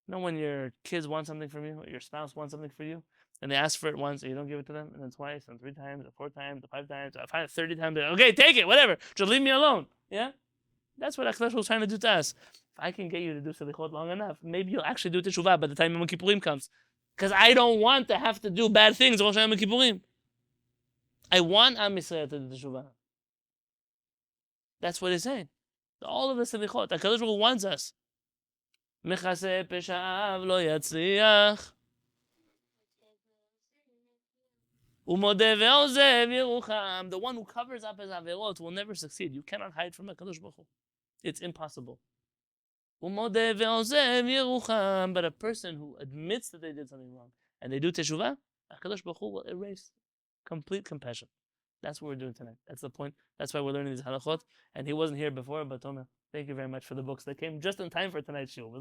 when your kids want something from you, or your spouse wants something for you, and they ask for it once and you don't give it to them, and then twice, and 3 times, and 4 times, and 5 times, and 30 times, okay, take it, whatever, just leave me alone. Yeah? That's what HaKadosh was trying to do to us. If I can get you to do Selichot long enough, maybe you'll actually do Teshuvah by the time Yom Kippurim comes. Because I don't want to have to do bad things Rosh Yom Kippurim. I want Am Yisrael to do Teshuvah. That's what he's saying. All of the Selichot, HaKadosh Baruch Hu wants us. Mechaseh pesha'av lo yatzliach. Umodeh ve'ozev yerucham. The one who covers up his averot will never succeed. You cannot hide from HaKadosh Baruch Hu. It's impossible. Umodeh ve'ozev yerucham. But a person who admits that they did something wrong and they do teshuvah, HaKadosh Baruch Hu will erase complete compassion. That's what we're doing tonight. That's the point. That's why we're learning these halachot. And he wasn't here before, but Tomer, thank you very much for the books. They came just in time for tonight's shiur.